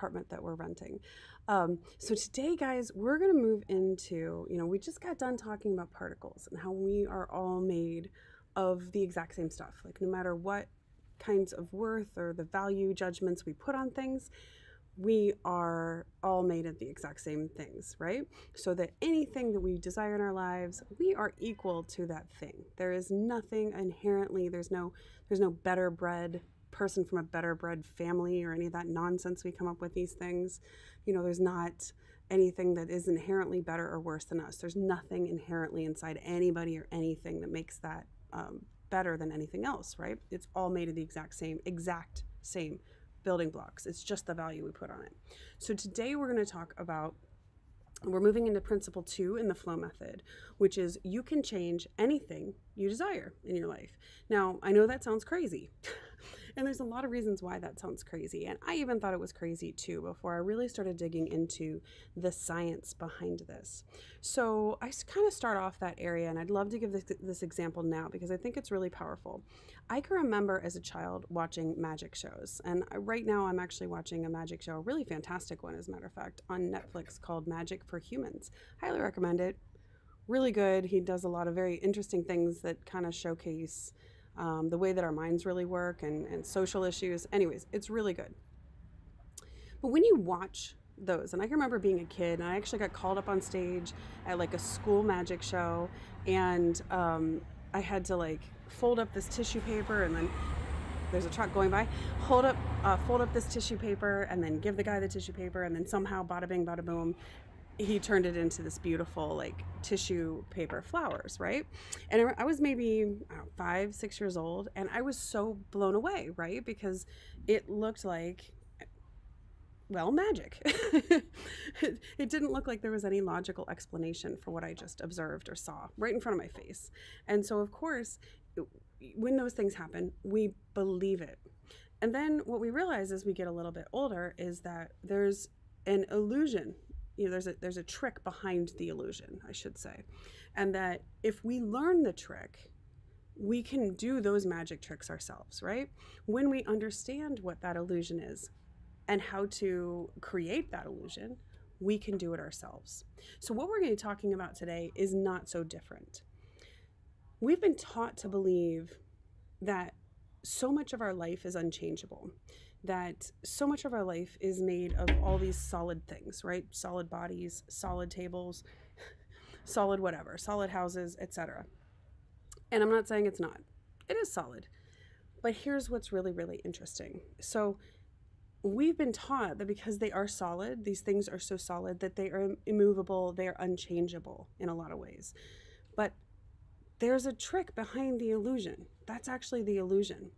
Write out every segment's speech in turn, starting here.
apartment that we're renting. So today, guys, we're going to move into, we just got done talking about particles and how we are all made of the exact same stuff. Like no matter what kinds of worth or the value judgments we put on things, we are all made of the exact same things, right? So that anything that we desire in our lives, we are equal to that thing. There is nothing inherently, there's no better bred person from a better bred family or any of that nonsense we come up with these things. There's not anything that is inherently better or worse than us. There's nothing inherently inside anybody or anything that makes that better than anything else, right? It's all made of the exact same building blocks. It's just the value we put on it. So today we're going to talk about, we're moving into principle 2 in the flow method, which is you can change anything you desire in your life. Now, I know that sounds crazy. And there's a lot of reasons why that sounds crazy. And I even thought it was crazy too before I really started digging into the science behind this. So I kind of start off that area, and I'd love to give this example now because I think it's really powerful. I can remember as a child watching magic shows. And right now I'm actually watching a magic show, a really fantastic one, as a matter of fact, on Netflix called Magic for Humans. Highly recommend it. Really good. He does a lot of very interesting things that kind of showcase the way that our minds really work and social issues. Anyways, it's really good. But when you watch those, and I can remember being a kid, and I actually got called up on stage at like a school magic show, and I had to like fold up this tissue paper, and then there's a truck going by, fold up this tissue paper, and then give the guy the tissue paper, and then somehow bada bing, bada boom, he turned it into this beautiful like tissue paper flowers, right? And I was maybe 5, 6 years old, and I was so blown away, right? Because it looked like, well, magic. It didn't look like there was any logical explanation for what I just observed or saw right in front of my face. And so, of course, when those things happen, we believe it. And then what we realize as we get a little bit older is that there's an illusion. There's a trick behind the illusion, I should say. And that if we learn the trick, we can do those magic tricks ourselves, right? When we understand what that illusion is and how to create that illusion, we can do it ourselves. So what we're going to be talking about today is not so different. We've been taught to believe that so much of our life is unchangeable, that so much of our life is made of all these solid things, right? Solid bodies, solid tables, solid whatever, solid houses, etc. And I'm not saying it's not. It is solid. But here's what's really, really interesting. So we've been taught that because they are solid, these things are so solid that they are immovable, they are unchangeable in a lot of ways. But there's a trick behind the illusion. That's actually the illusion.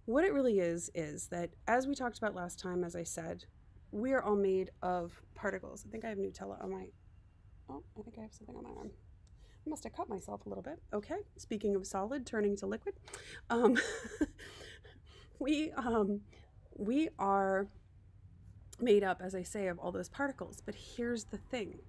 What it really is that, as we talked about last time, as I said, we are all made of particles. I think I have Nutella on my, I think I have something on my arm. I must have cut myself a little bit. Okay, speaking of solid, turning to liquid. We are made up, as I say, of all those particles. But here's the thing.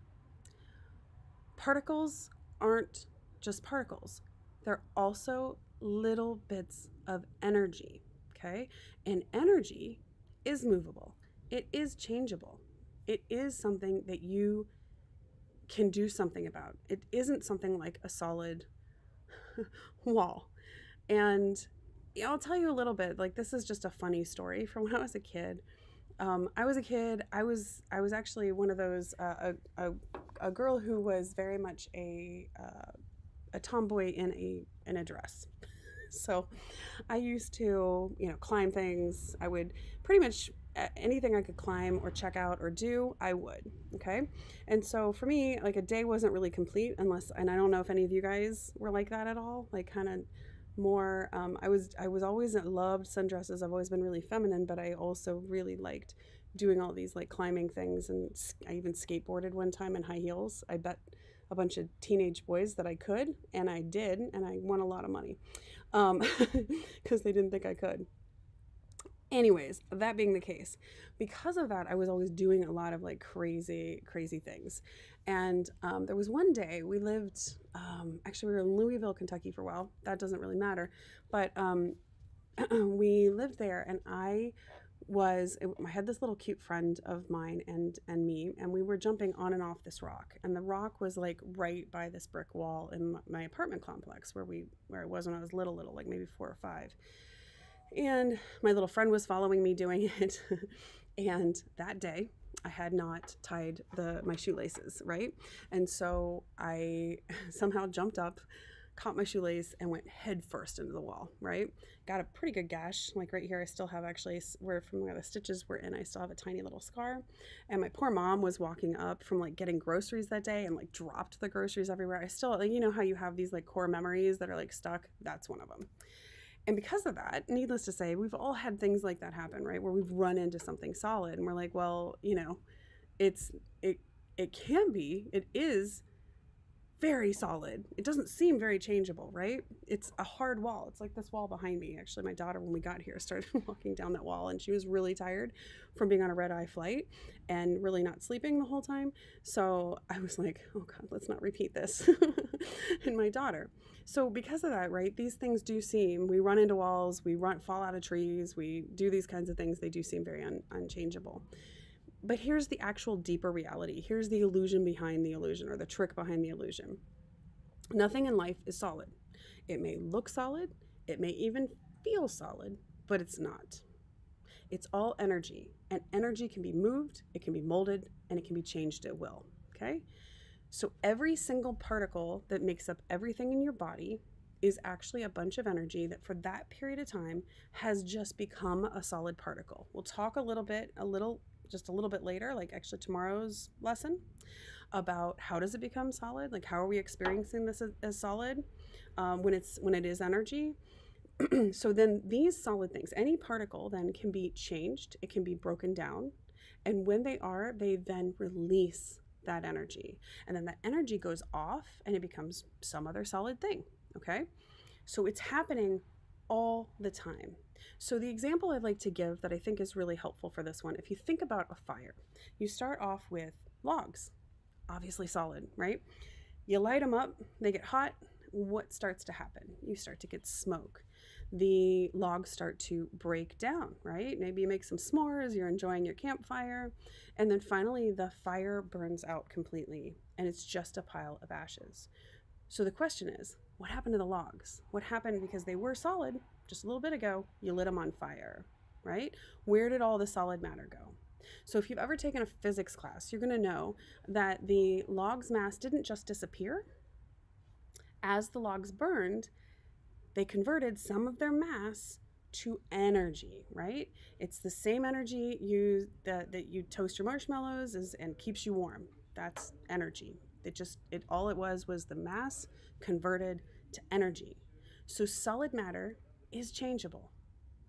Particles aren't just particles. They're also little bits of energy. Okay, and energy is movable. It is changeable. It is something that you can do something about. It isn't something like a solid wall. And I'll tell you a little bit, like this is just a funny story from when I was a kid. I was actually one of those, a girl who was very much a tomboy in a dress. So I used to, climb things. I would pretty much anything I could climb or check out or do, I would. Okay. And so for me, like a day wasn't really complete unless, and I don't know if any of you guys were like that at all, like kind of more, I was always loved sundresses. I've always been really feminine, but I also really liked doing all these like climbing things. And I even skateboarded one time in high heels. I bet a bunch of teenage boys that I could, and I did, and I won a lot of money because they didn't think I could. Anyways, that being the case, because of that, I was always doing a lot of like crazy things. And there was one day we lived, actually we were in Louisville, Kentucky for a while. That doesn't really matter. But we lived there, and I I had this little cute friend of mine and me, and we were jumping on and off this rock, and the rock was like right by this brick wall in my apartment complex where I was when I was little, like maybe 4 or 5. And my little friend was following me doing it. And that day I had not tied my shoelaces, right? And so I somehow jumped up, caught my shoelace, and went head first into the wall, right? Got a pretty good gash. Like right here, I still have actually, where from where the stitches were in, I still have a tiny little scar. And my poor mom was walking up from like getting groceries that day and like dropped the groceries everywhere. I still, like, you know how you have these like core memories that are like stuck? That's one of them. And because of that, needless to say, we've all had things like that happen, right? Where we've run into something solid and we're like, well, you know, it's, it, it is very solid. It doesn't seem very changeable, right? It's a hard wall. It's like this wall behind me. Actually, my daughter, when we got here, started walking down that wall, and she was really tired from being on a red-eye flight and really not sleeping the whole time. So I was like, oh God, let's not repeat this. And my daughter. So because of that, right, these things do seem, we run into walls, fall out of trees, we do these kinds of things, they do seem very unchangeable. But here's the actual deeper reality. Here's the illusion behind the illusion, or the trick behind the illusion. Nothing in life is solid. It may look solid, it may even feel solid, but it's not. It's all energy, and energy can be moved, it can be molded, and it can be changed at will, okay? So every single particle that makes up everything in your body is actually a bunch of energy that for that period of time has just become a solid particle. We'll talk just a little bit later, like actually tomorrow's lesson, about how does it become solid? Like how are we experiencing this as solid when it is energy? So then these solid things, any particle then can be changed, it can be broken down, and when they then release that energy, and then that energy goes off and it becomes some other solid thing. Okay, so it's happening all the time. So the example I'd like to give that I think is really helpful for this one, if you think about a fire, you start off with logs, obviously solid, right? You light them up, they get hot. What starts to happen? You start to get smoke. The logs start to break down, right? Maybe you make some s'mores, you're enjoying your campfire, and then finally the fire burns out completely and it's just a pile of ashes. So the question is, what happened to the logs? What happened because they were solid just a little bit ago? You lit them on fire, right? Where did all the solid matter go? So if you've ever taken a physics class, you're going to know that the log's mass didn't just disappear. As the logs burned, they converted some of their mass to energy, right? It's the same energy that you toast your marshmallows and keeps you warm. That's energy. All it was the mass converted to energy. So solid matter is changeable,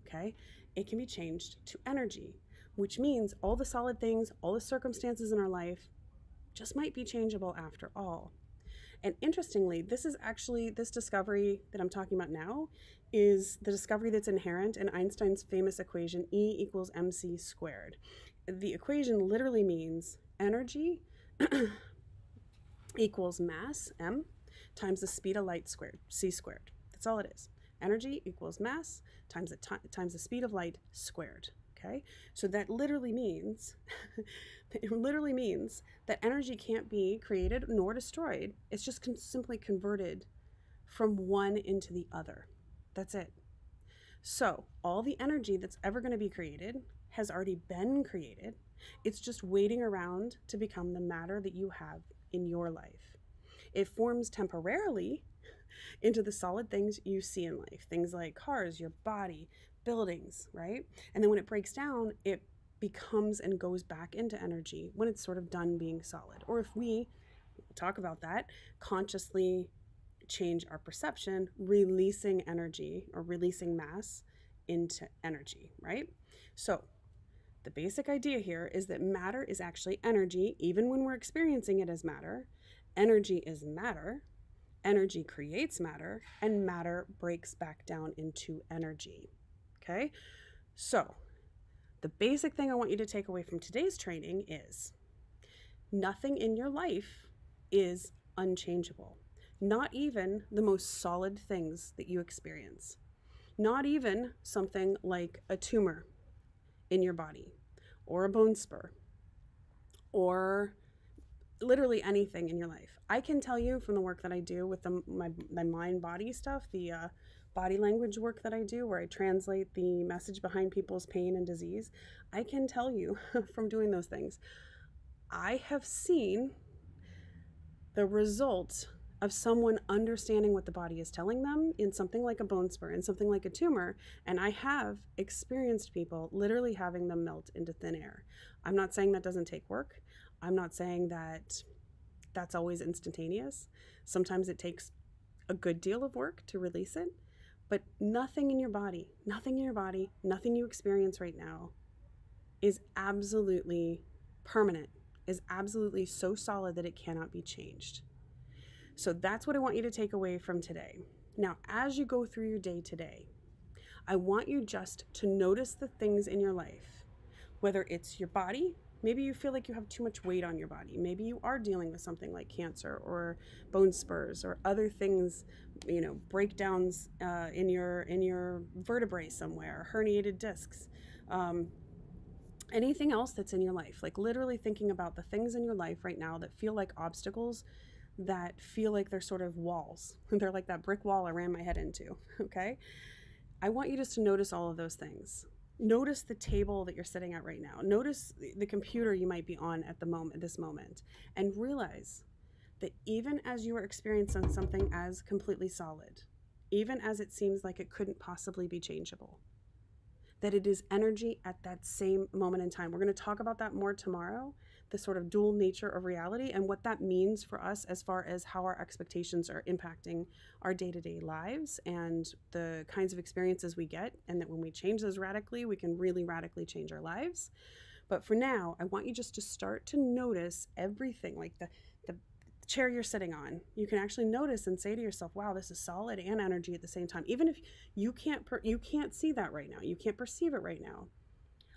okay? It can be changed to energy, which means all the solid things, all the circumstances in our life just might be changeable after all. And interestingly, this discovery that I'm talking about now is the discovery that's inherent in Einstein's famous equation, E equals mc squared. The equation literally means energy equals mass, m, times the speed of light squared, c squared. That's all it is. Energy equals mass times the speed of light squared, okay? So that literally means, that energy can't be created nor destroyed. It's just simply converted from one into the other. That's it. So all the energy that's ever going to be created has already been created. It's just waiting around to become the matter that you have in your life. It forms temporarily into the solid things you see in life, things like cars, your body, buildings, right? And then when it breaks down, it becomes and goes back into energy when it's sort of done being solid. Or if we talk about that, consciously change our perception, releasing energy or releasing mass into energy, right? So the basic idea here is that matter is actually energy, even when we're experiencing it as matter. Energy is matter. Energy creates matter, and matter breaks back down into energy. Okay? So, the basic thing I want you to take away from today's training is nothing in your life is unchangeable. Not even the most solid things that you experience. Not even something like a tumor in your body, or a bone spur, or literally anything in your life. I can tell you from the work that I do with my mind body stuff, the body language work that I do, where I translate the message behind people's pain and disease. I can tell you from doing those things, I have seen the result of someone understanding what the body is telling them in something like a bone spur and something like a tumor. And I have experienced people literally having them melt into thin air. I'm not saying that doesn't take work. I'm not saying that that's always instantaneous. Sometimes it takes a good deal of work to release it, but nothing in your body, nothing you experience right now is absolutely permanent, is absolutely so solid that it cannot be changed. So that's what I want you to take away from today. Now, as you go through your day today, I want you just to notice the things in your life, whether it's your body. Maybe you feel like you have too much weight on your body. Maybe you are dealing with something like cancer or bone spurs or other things, breakdowns in your vertebrae somewhere, herniated discs, anything else that's in your life. Like literally thinking about the things in your life right now that feel like obstacles, that feel like they're sort of walls. They're like that brick wall I ran my head into, okay? I want you just to notice all of those things. Notice the table that you're sitting at right now. Notice the computer you might be on at this moment, and realize that even as you are experiencing something as completely solid, even as it seems like it couldn't possibly be changeable, that it is energy at that same moment in time. We're going to talk about that more tomorrow, the sort of dual nature of reality and what that means for us as far as how our expectations are impacting our day-to-day lives and the kinds of experiences we get, and that when we change those radically, we can really radically change our lives. But for now, I want you just to start to notice everything, like the chair you're sitting on. You can actually notice and say to yourself, wow, this is solid and energy at the same time. Even if you can't see that right now, you can't perceive it right now,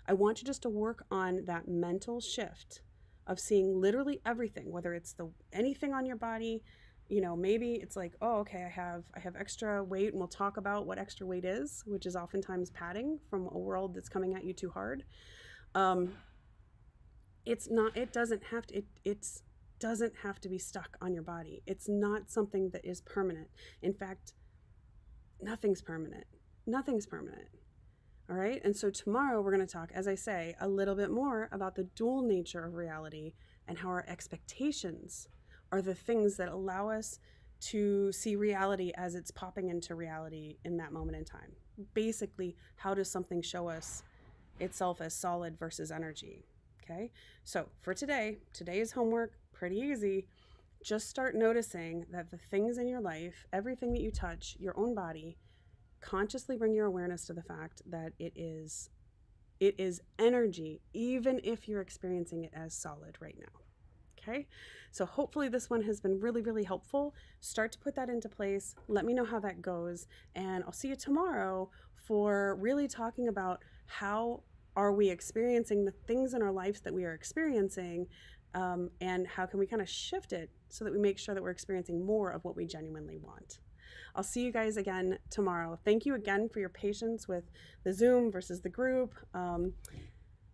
I want you just to work on that mental shift of seeing literally everything, whether it's anything on your body. Maybe it's like, oh, okay, I have extra weight, and we'll talk about what extra weight is, which is oftentimes padding from a world that's coming at you too hard. It doesn't have to be stuck on your body. It's not something that is permanent. In fact, nothing's permanent. All right. And so tomorrow we're going to talk, as I say, a little bit more about the dual nature of reality and how our expectations are the things that allow us to see reality as it's popping into reality in that moment in time. Basically, how does something show us itself as solid versus energy? Okay. So for today's homework, pretty easy. Just start noticing that the things in your life, everything that you touch, your own body, consciously bring your awareness to the fact that it is energy, even if you're experiencing it as solid right now. Okay, so hopefully this one has been really, really helpful. Start to put that into place. Let me know how that goes, and I'll see you tomorrow for really talking about how are we experiencing the things in our lives that we are experiencing, and how can we kind of shift it so that we make sure that we're experiencing more of what we genuinely want. I'll see you guys again tomorrow. Thank you again for your patience with the Zoom versus the group.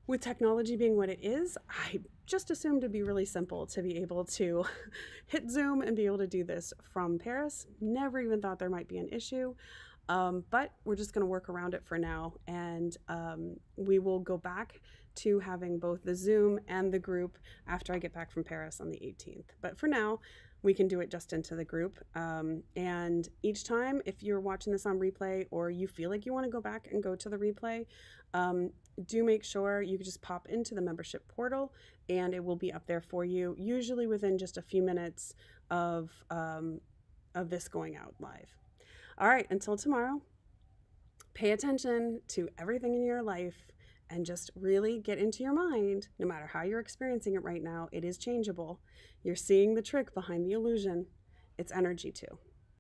With technology being what it is, I just assumed it'd be really simple to be able to hit Zoom and be able to do this from Paris. Never even thought there might be an issue. But we're just going to work around it for now, and we will go back to having both the Zoom and the group after I get back from Paris on the 18th. But for now, we can do it just into the group. And each time, if you're watching this on replay or you feel like you want to go back and go to the replay, do make sure you just pop into the membership portal and it will be up there for you, usually within just a few minutes of this going out live. All right, until tomorrow, pay attention to everything in your life and just really get into your mind, no matter how you're experiencing it right now, it is changeable. You're seeing the trick behind the illusion. It's energy too.